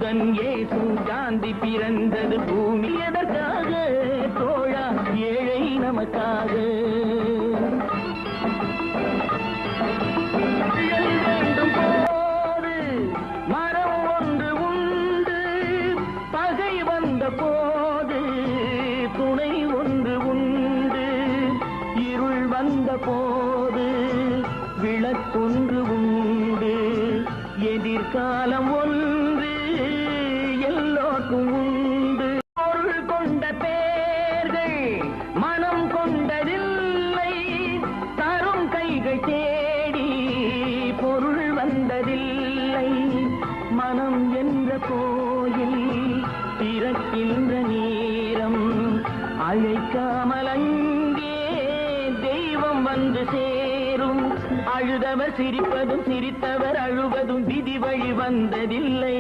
தூதன் இயேசு காந்தி பிறந்தது பூமி எதற்காக தோழா ஏழை நமக்காக வேண்டும் போது மரம் ஒன்று உண்டு பகை வந்த போது துணை ஒன்று உண்டு இருள் வந்த போது விளக்கொன்று உண்டு எதிர்காலம் ஒன்று எல்லோருக்கும் உண்டு பொருள் கொண்ட பேர்கள் மனம் கொண்டதில்லை தரும் கைகள் தேடி பொருள் வந்ததில்லை மனம் என்ற கோயில் திறக்கின்ற நேரம் அழைக்காமல் அங்கே தெய்வம் வந்து சேரும் அழுதவர் சிரிப்பதும் சிரித்தவர் அழுவதும் விதி வழி வந்ததில்லை